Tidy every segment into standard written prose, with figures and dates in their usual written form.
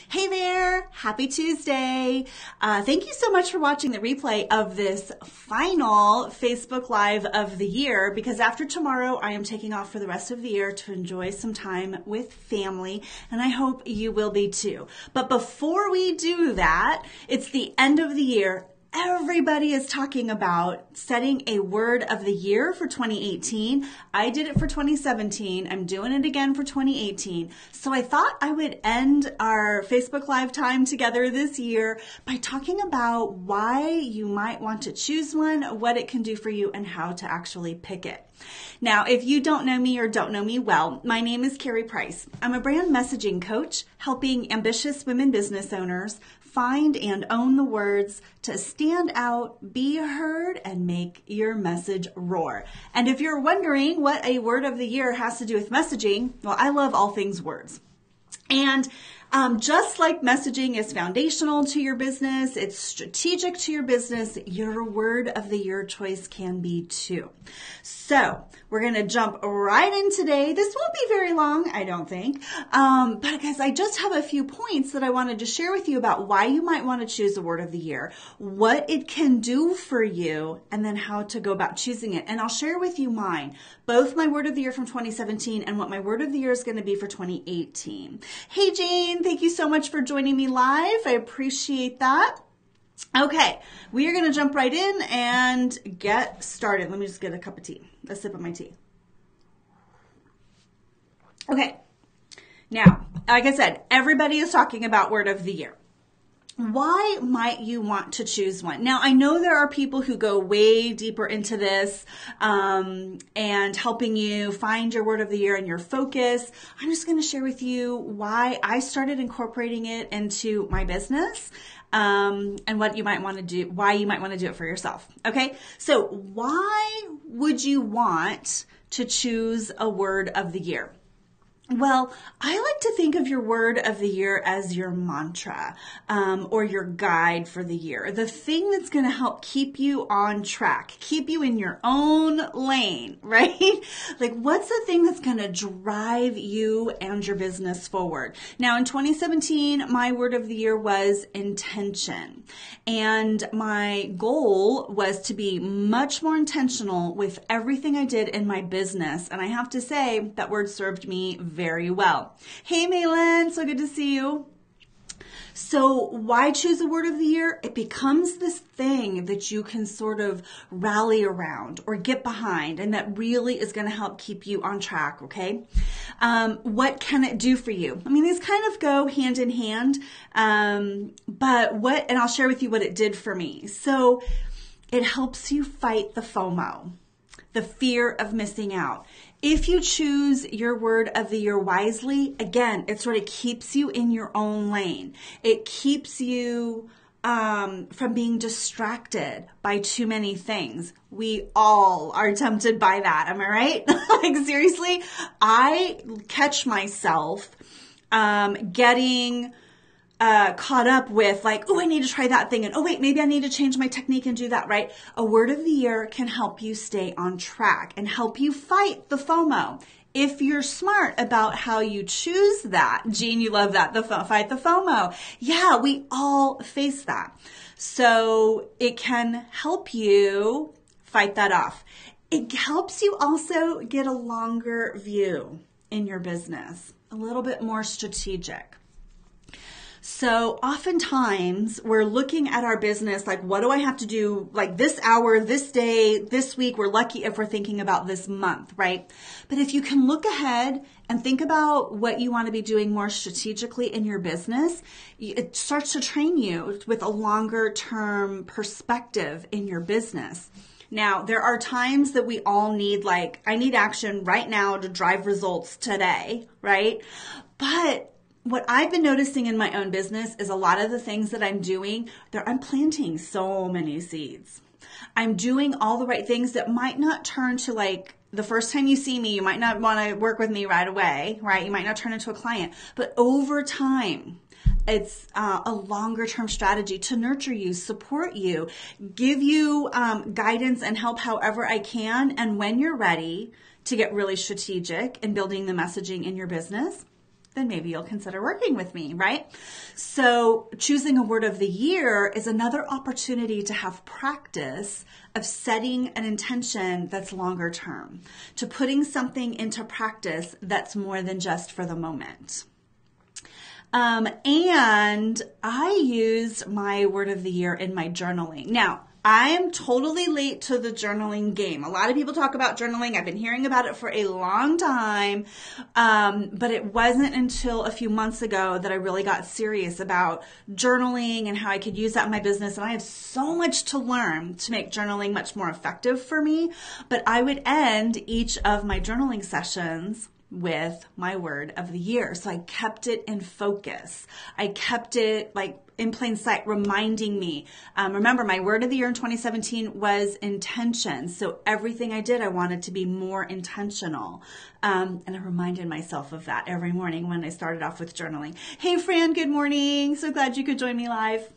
Hey there, happy Tuesday. Thank you so much for watching the replay of this final Facebook Live of the year, because after tomorrow I am taking off for the rest of the year to enjoy some time with family, and I hope you will be too. But before we do that, it's the end of the year. Everybody is talking about setting a word of the year for 2018. I did it for 2017. I'm doing it again for 2018. So I thought I would end our Facebook Live time together this year by talking about why you might want to choose one, what it can do for you, and how to actually pick it. Now, if you don't know me or don't know me well, my name is Karie Price. I'm a brand messaging coach helping ambitious women business owners find and own the words to stand out, be heard, and make your message roar. And if you're wondering what a word of the year has to do with messaging, well, I love all things words. And just like messaging is foundational to your business, it's strategic to your business, your word of the year choice can be too. So we're going to jump right in today. This won't be very long, I don't think. But guys, I just have a few points that I wanted to share with you about why you might want to choose the word of the year, what it can do for you, and then how to go about choosing it. And I'll share with you mine, both my word of the year from 2017 and what my word of the year is going to be for 2018. Hey, Jane, thank you so much for joining me live. I appreciate that. Okay, we are going to jump right in and get started. Let me just get a cup of tea, a sip of my tea. Okay, now, like I said, everybody is talking about word of the year. Why might you want to choose one? Now, I know there are people who go way deeper into this and helping you find your word of the year and your focus. I'm just going to share with you why I started incorporating it into my business and what you might want to do, why you might want to do it for yourself. Okay, so why would you want to choose a word of the year? Well, I like to think of your word of the year as your mantra or your guide for the year, the thing that's going to help keep you on track, keep you in your own lane, right? Like, what's the thing that's going to drive you and your business forward? Now, in 2017, my word of the year was intention. And my goal was to be much more intentional with everything I did in my business. And I have to say that word served me very well. Hey, Malin, so good to see you. So why choose a word of the year? It becomes this thing that you can sort of rally around or get behind, and that really is going to help keep you on track, okay? What can it do for you? I mean, these kind of go hand in hand, and I'll share with you what it did for me. So it helps you fight the FOMO, the fear of missing out. If you choose your word of the year wisely, again, it sort of keeps you in your own lane. It keeps you from being distracted by too many things. We all are tempted by that. Am I right? Like, seriously, I catch myself getting caught up with like, oh, I need to try that thing. And oh, wait, maybe I need to change my technique and do that, right? A word of the year can help you stay on track and help you fight the FOMO. If you're smart about how you choose that, Jean, you love that, fight the FOMO. Yeah, we all face that. So it can help you fight that off. It helps you also get a longer view in your business, a little bit more strategic. So oftentimes we're looking at our business like, what do I have to do like this hour, this day, this week? We're lucky if we're thinking about this month, right? But if you can look ahead and think about what you want to be doing more strategically in your business, it starts to train you with a longer term perspective in your business. Now, there are times that we all need, like, I need action right now to drive results today, right? But what I've been noticing in my own business is a lot of the things that I'm doing, I'm planting so many seeds. I'm doing all the right things that might not turn to, like, the first time you see me, you might not want to work with me right away, right? You might not turn into a client. But over time, it's a longer term strategy to nurture you, support you, give you guidance and help however I can. And when you're ready to get really strategic in building the messaging in your business, then maybe you'll consider working with me, right? So choosing a word of the year is another opportunity to have practice of setting an intention that's longer term, to putting something into practice that's more than just for the moment. And I used my word of the year in my journaling. Now, I am totally late to the journaling game. A lot of people talk about journaling. I've been hearing about it for a long time. But it wasn't until a few months ago that I really got serious about journaling and how I could use that in my business. And I have so much to learn to make journaling much more effective for me. But I would end each of my journaling sessions with my word of the year. So I kept it in focus. I kept it like in plain sight, reminding me. Remember, my word of the year in 2017 was intention. So everything I did, I wanted to be more intentional. And I reminded myself of that every morning when I started off with journaling. Hey, Fran, good morning. So glad you could join me live.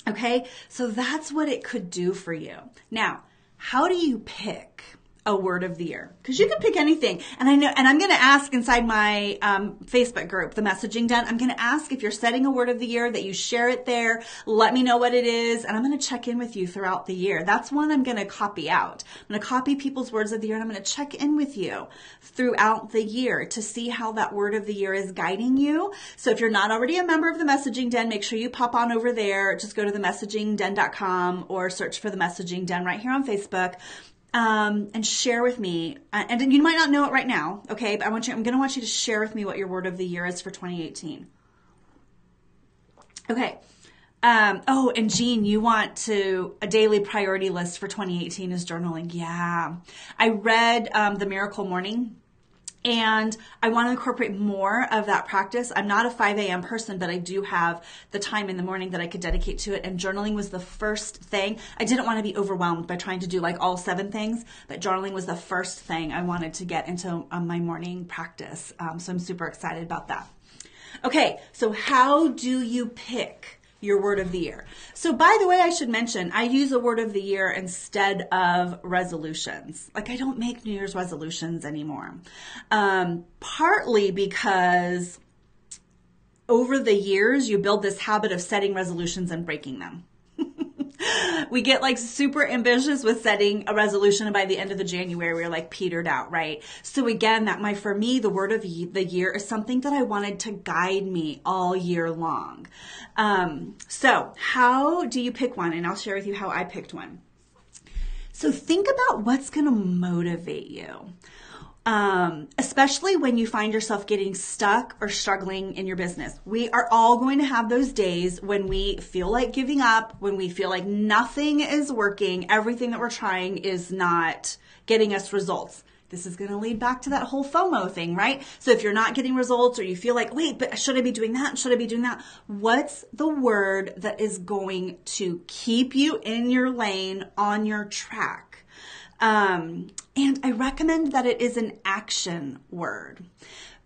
Okay, so that's what it could do for you. Now, how do you pick a word of the year? Because you can pick anything. And I know, and I'm going to ask inside my Facebook group, the messaging den, I'm going to ask if you're setting a word of the year that you share it there. Let me know what it is. And I'm going to check in with you throughout the year. That's one I'm going to copy out. I'm going to copy people's words of the year and I'm going to check in with you throughout the year to see how that word of the year is guiding you. So if you're not already a member of the messaging den, make sure you pop on over there. Just go to themessagingden.com or search for the messaging den right here on Facebook. And share with me, and you might not know it right now, okay? But I'm going to want you to share with me what your word of the year is for 2018. Okay. And Jean, you want a daily priority list for 2018 is journaling. Yeah. I read, The Miracle Morning. And I want to incorporate more of that practice. I'm not a 5 a.m. person, but I do have the time in the morning that I could dedicate to it. And journaling was the first thing. I didn't want to be overwhelmed by trying to do like all 7 things, but journaling was the first thing I wanted to get into my morning practice. So I'm super excited about that. Okay, so how do you pick your word of the year? So by the way, I should mention, I use a word of the year instead of resolutions. Like I don't make New Year's resolutions anymore. Partly because over the years, you build this habit of setting resolutions and breaking them. We get like super ambitious with setting a resolution, and by the end of the January, we're like petered out, right? So again, for me, the word of the year is something that I wanted to guide me all year long. So how do you pick one? And I'll share with you how I picked one. So think about what's going to motivate you. Especially when you find yourself getting stuck or struggling in your business. We are all going to have those days when we feel like giving up, when we feel like nothing is working, everything that we're trying is not getting us results. This is going to lead back to that whole FOMO thing, right? So if you're not getting results or you feel like, wait, but should I be doing that? Should I be doing that? What's the word that is going to keep you in your lane, on your track? And I recommend that it is an action word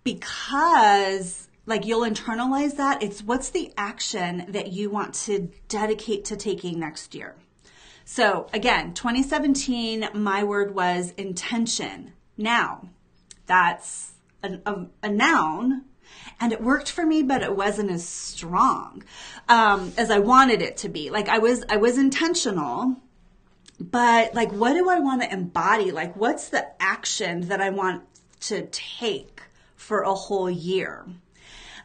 because like you'll internalize that. It's what's the action that you want to dedicate to taking next year. So again, 2017, my word was intention. Now that's a noun and it worked for me, but it wasn't as strong, as I wanted it to be. Like I was intentional. But like, what do I want to embody? Like, what's the action that I want to take for a whole year?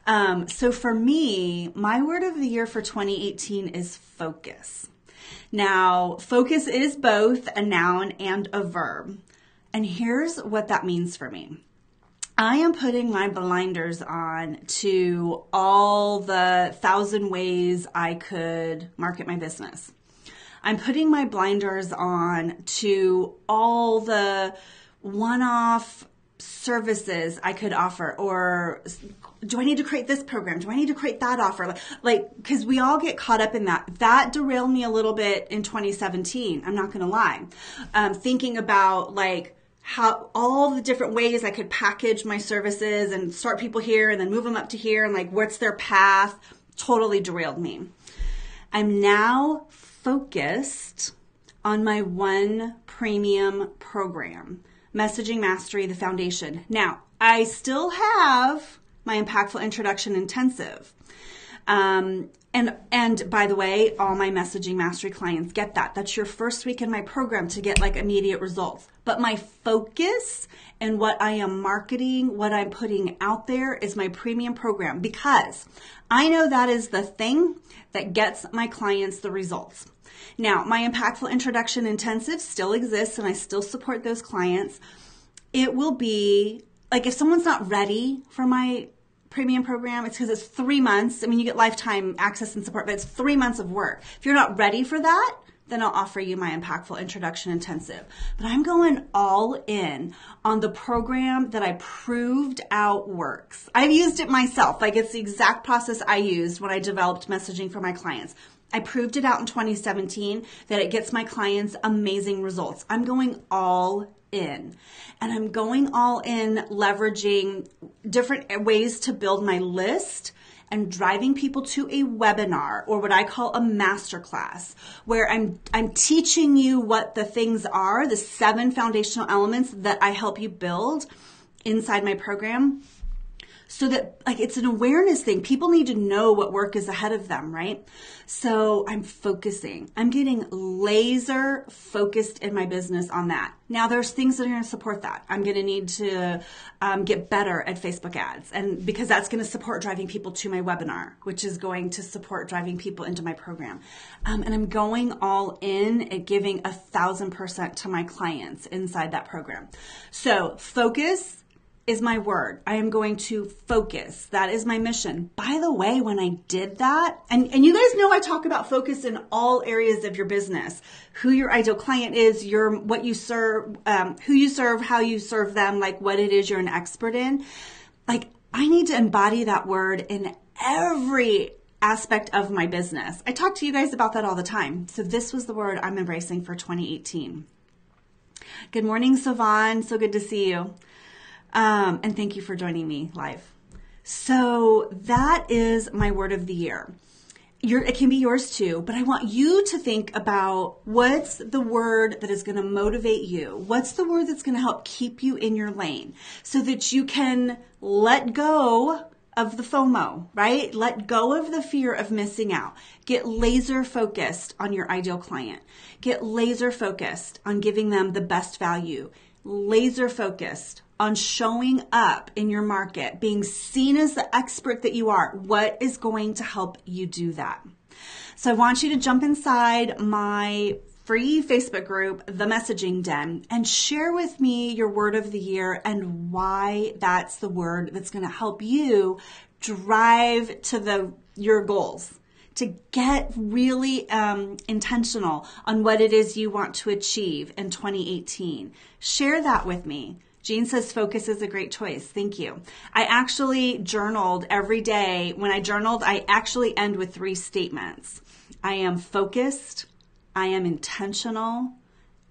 So for me, my word of the year for 2018 is focus. Now, focus is both a noun and a verb. And here's what that means for me. I am putting my blinders on to all the 1,000 ways I could market my business. I'm putting my blinders on to all the one-off services I could offer, or do I need to create this program? Do I need to create that offer? Like, because we all get caught up in that. That derailed me a little bit in 2017. I'm not going to lie. Thinking about like how all the different ways I could package my services and start people here and then move them up to here and like what's their path totally derailed me. I'm now focused on my one premium program, Messaging Mastery, the foundation. Now, I still have my Impactful Introduction Intensive. And by the way, all my Messaging Mastery clients get that. That's your first week in my program to get like immediate results. But my focus and what I am marketing, what I'm putting out there is my premium program, because I know that is the thing that gets my clients the results. Now, my Impactful Introduction Intensive still exists and I still support those clients. It will be like, if someone's not ready for my premium program, it's because it's 3 months. I mean, you get lifetime access and support, but it's 3 months of work. If you're not ready for that, then I'll offer you my Impactful Introduction Intensive. But I'm going all in on the program that I proved out works. I've used it myself. Like, it's the exact process I used when I developed messaging for my clients. I proved it out in 2017 that it gets my clients amazing results. I'm going all in. And I'm going all in leveraging different ways to build my list and driving people to a webinar, or what I call a masterclass, where I'm teaching you what the things are, the 7 foundational elements that I help you build inside my program. So that, like, it's an awareness thing. People need to know what work is ahead of them, right? So I'm focusing. I'm getting laser focused in my business on that. Now, there's things that are going to support that. I'm going to need to get better at Facebook ads, and because that's going to support driving people to my webinar, which is going to support driving people into my program. And I'm going all in at giving 1,000% to my clients inside that program. So focus is my word. I am going to focus. That is my mission. By the way, when I did that, and you guys know I talk about focus in all areas of your business, who your ideal client is, what you serve, who you serve, how you serve them, like what it is you're an expert in. Like, I need to embody that word in every aspect of my business. I talk to you guys about that all the time. So this was the word I'm embracing for 2018. Good morning, Savan. So good to see you. And thank you for joining me live. So that is my word of the year. It can be yours too, but I want you to think about, what's the word that is going to motivate you? What's the word that's going to help keep you in your lane so that you can let go of the FOMO, right? Let go of the fear of missing out. Get laser focused on your ideal client. Get laser focused on giving them the best value. Laser focused on showing up in your market, being seen as the expert that you are. What is going to help you do that? So I want you to jump inside my free Facebook group, The Messaging Den, and share with me your word of the year and why that's the word that's going to help you drive to your goals, to get really intentional on what it is you want to achieve in 2018. Share that with me. Jean says focus is a great choice. Thank you. I actually journaled every day. When I journaled, I actually end with 3 statements. I am focused. I am intentional.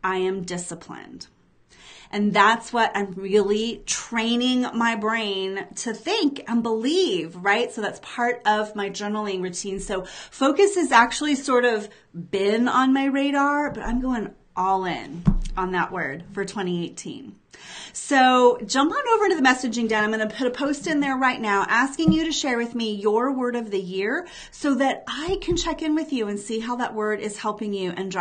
I am disciplined. And that's what I'm really training my brain to think and believe, right? So that's part of my journaling routine. So focus has actually sort of been on my radar, but I'm going all in on that word for 2018. So jump on over to the Messaging Den. I'm going to put a post in there right now asking you to share with me your word of the year so that I can check in with you and see how that word is helping you and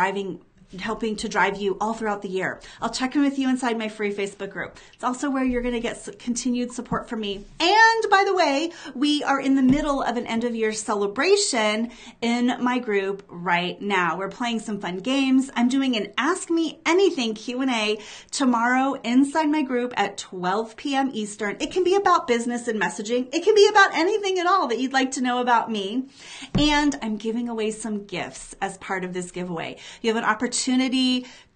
helping to drive you all throughout the year. I'll check in with you inside my free Facebook group. It's also where you're going to get continued support from me. And by the way, we are in the middle of an end of year celebration in my group right now. We're playing some fun games. I'm doing an Ask Me Anything Q&A tomorrow inside my group at 12 p.m. Eastern. It can be about business and messaging. It can be about anything at all that you'd like to know about me. And I'm giving away some gifts as part of this giveaway. You have an opportunity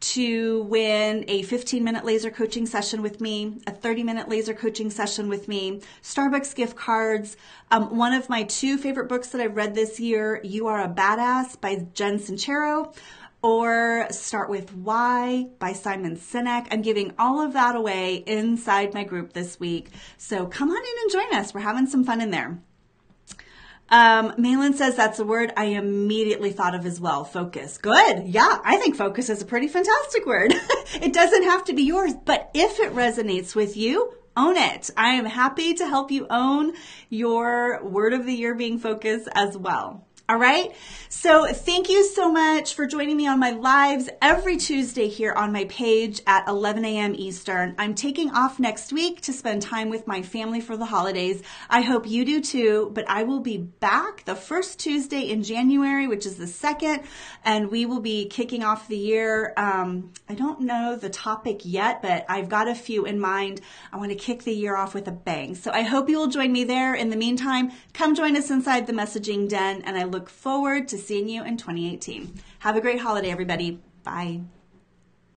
to win a 15-minute laser coaching session with me, a 30-minute laser coaching session with me, Starbucks gift cards, one of my 2 favorite books that I've read this year, You Are a Badass by Jen Sincero, or Start With Why by Simon Sinek. I'm giving all of that away inside my group this week. So come on in and join us. We're having some fun in there. Malin says that's a word I immediately thought of as well. Focus. Good. Yeah, I think focus is a pretty fantastic word. It doesn't have to be yours, but if it resonates with you, own it. I am happy to help you own your word of the year being focus as well. All right. So thank you so much for joining me on my lives every Tuesday here on my page at 11 a.m. Eastern. I'm taking off next week to spend time with my family for the holidays. I hope you do too, but I will be back the first Tuesday in January, which is the 2nd, and we will be kicking off the year. I don't know the topic yet, but I've got a few in mind. I want to kick the year off with a bang. So I hope you will join me there. In the meantime, come join us inside the messaging den, and I look forward to seeing you in 2018. Have a great holiday, everybody. Bye.